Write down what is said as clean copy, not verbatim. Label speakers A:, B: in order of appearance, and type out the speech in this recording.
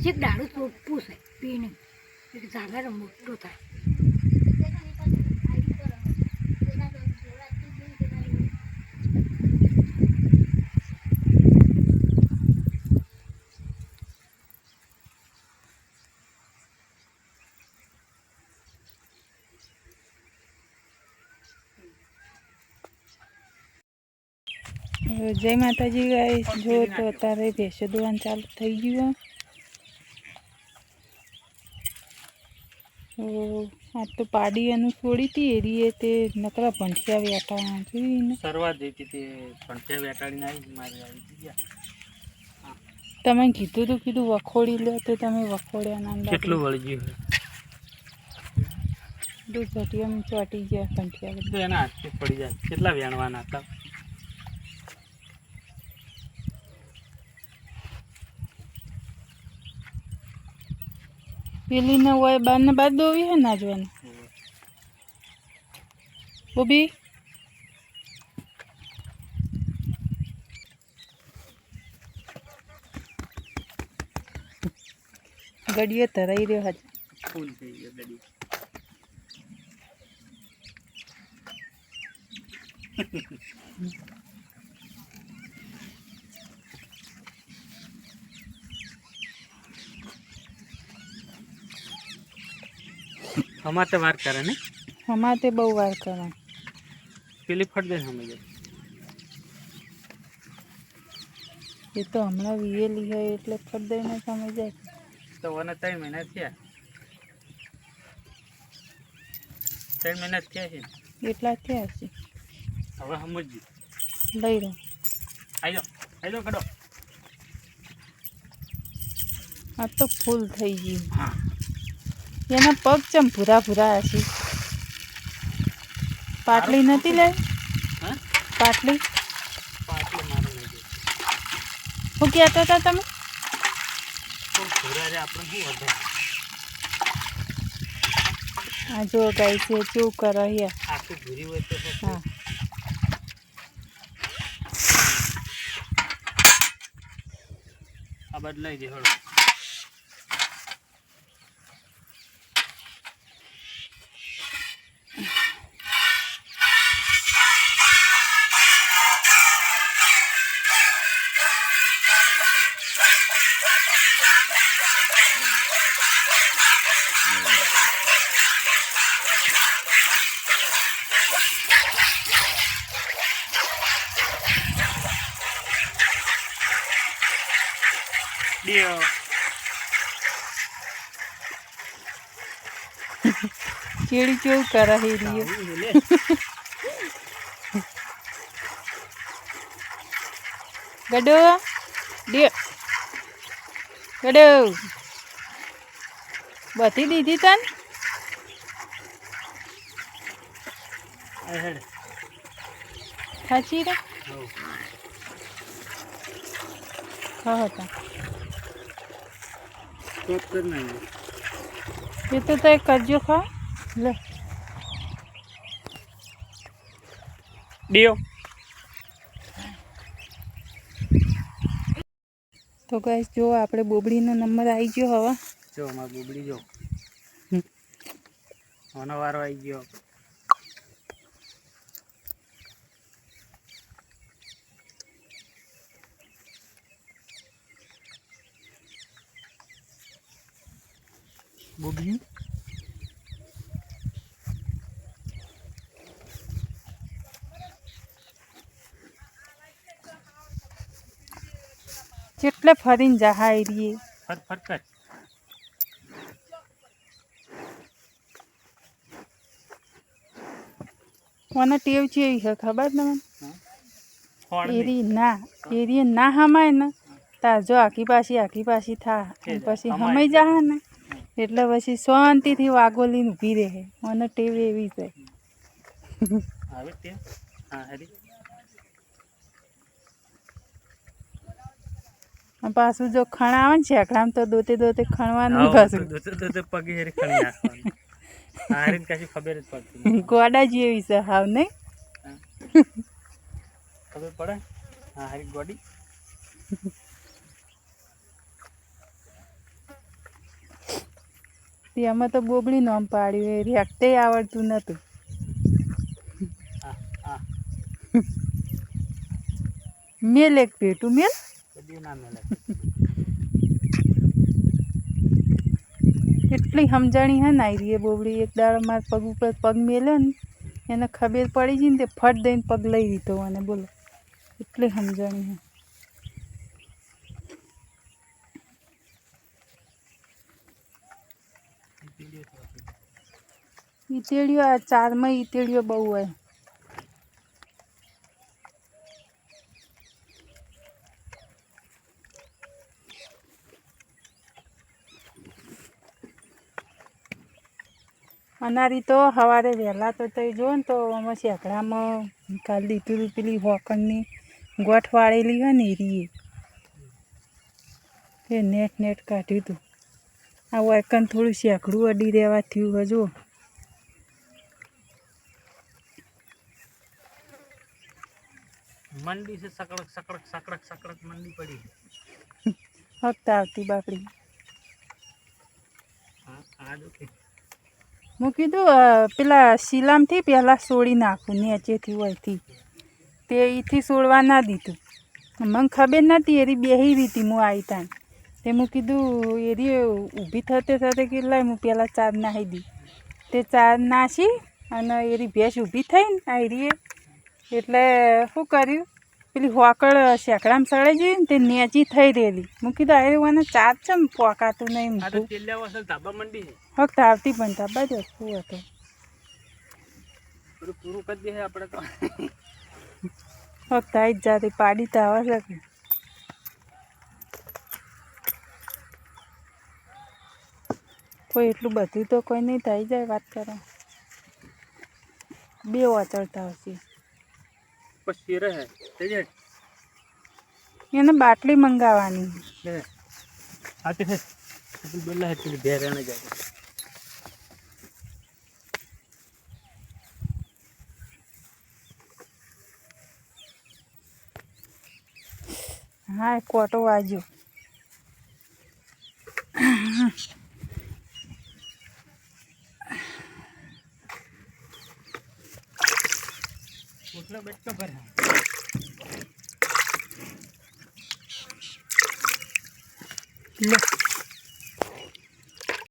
A: હજી દાડું ચોખ્ખું છે પીને એક જાગર મોટો થાય.
B: જય માતાજી ગાઈસ, જો તો અત્યારે ભેંસો દોવાનું ચાલુ થઈ ગયું. આ તો પાડી એનું છોડી હતી એરીએ તે નકરા ભંઠિયા વેટાણા જોઈને
C: શરૂઆત જઈતી તે ભંઠિયા વેટાડીને આવી મારી આવી ગયા.
B: તમે કીધું તો કીધું વખોડી લે તો તમે વખોડ્યા ના.
C: કેટલું વળગ્યું
B: દૂધ ભટિયામાં ચોટી ગયા ભંઠિયા
C: તો એના હાથથી પડી જાય. કેટલા વેણવાના હતા?
B: પેલી ને હોય બાર ને બાર દોવી હે ના જોવાનું બોબી. ગડીએ તરાઈ રહ્યો હજ
C: ફૂલ થઈ ગયો ગડી. અમારે તો વાર કરે ને,
B: અમારે તે બહુ વાર કરે.
C: પેલી ફટ દે સમજ
B: એ તો હમણાં વીએલી હોય એટલે ફટ દઈને સમય જાય.
C: તો મને 3 મહિના થયા. 3 મહિના થયા છે
B: એટલા થયા છે.
C: હવે સમજી
B: લઈ રહો.
C: આવી જાઓ કડો.
B: આ તો ફૂલ થઈ ગયું.
C: હા,
B: એના પગ ચમ ભૂરા ભૂરા હશે. પાટલી નથી લે?
C: હા,
B: પાટલી
C: પાટલી મારે નહીં જોઈએ.
B: શું કહેતા હતા તમે?
C: તો ઘોડા રે આપણે શું હતો?
B: આ જો ગાય છે કેવું કરે યાર.
C: આખું ભૂરી હોય તો
B: હા,
C: આ બદલાઈ દે હળો. Dio.
B: કેળી કેવું કરે હીરીએ. ગડો ડિયો ગડો બધી દીધી તન. ખાચી રે હા હતા એ તો તય કરજો ખા લે.
C: ડિયો.
B: તો ગાઈસ જો આપણે બોબડીનો નંબર આવી ગયો હવે.
C: જો અમારે બોબડી જો આનો વારો આવી ગયો. બોબડી
B: જેટલે ફરીને જહાય રીએ.
C: ફટ કર.
B: મને ટેવ છે એવી છે ખબર તમને?
C: ફોડ
B: એરી ના હમાય ને તાર જો આખી પાછી થા પછી હમાઈ જા ને એટલે પછી શાંતિથી વાગોલીને ઊભી રહે. મને ટેવ એવી છે.
C: આવે તે હા હરી
B: પાછું જો ખણ આવે ને શેકડામાં તો દોતે ખણવાનું પાછું
C: દોતે પગે હેરી ખણી નાખવાનું. હારીને કશી ખબર જ પડતી
B: ગોડા જેવી છે હાવ નહીં.
C: ખબર પડે હા હારી ગોડી
B: તેમાં તો બોબડી નામ પાડ્યું એ રેખતે આવડતું નહોતું.
C: હા હા
B: મેલ એક પેટું મેલ
C: કદી ના મેલે
B: એટલી સમજાણી હે ને આઈ એ બોબડી એક દાડો મારા પગ ઉપર પગ મેલ્યો ને એને ખબર પડી ગઈ ને તે ફટ દઈને પગ લઈ દીધો અને બોલો એટલી સમજાણી હે. ઈતેડીઓ આ ચારમાં ઈતેડીઓ બહુ હોય. અનારી તો સવારે વહેલા તો તઈ જો ને તો આમાં શેકડામાં કાલ દીધું હતું પેલી હોકણની ગોઠ વાળેલી હોય ને એરી એ નેટ કાઢ્યું હતું. આ વાયકન થોડું શેકડું અડી રહેવા થયું હજુ.
C: મંડી છે સકડક સકડક સકડક સકડક મંડી પડી
B: ફક્ત આવતી બાપડી.
C: હા આ જો કે
B: હું કીધું પેલા શીલામથી પહેલાં સોળી નાખું નીચેથી હોયથી તે એથી સોળવા ના દીધું. મને ખબર નથી એરી બેહી રહી હતી હું આવી ત્યાં તે હું કીધું એરી ઊભી થતે થતે કે લાય હું પહેલાં ચાર નાહી દી તે ચાર નાસી અને એરી ભેંસ ઊભી થઈ ને આયરીએ એટલે શું કર્યું પેલી હોકળ શેકડામાં સળાઈ જઈ ને તે નેચી થઈ રહેલી. હું કીધું આયરું મને ચાર છે ને પોકાતું નહીં
C: આ તો
B: મૂકું
C: તેલિયા વસલ ધાબા મંડી છે
B: ફક્ત આવતી પણ તાબા જ વસ્તુ હતો.
C: બધું પૂરું કરી દે આપણે તો
B: ફક્ત આવી જ જાતે પાડી તો આવે છે કે કોઈ એટલું બધું તો કોઈ નહીં થઈ જાય વાત કરો. બે વાચડતા હશે
C: પછી રહે થઈ જાય
B: એને બાટલી મંગાવવાની.
C: લે આ તે બોલા હે પેલી ભેર એને જાય
B: હા કોટો વાજ્યો.
C: ઓટલા બેઠો ભરે
B: લે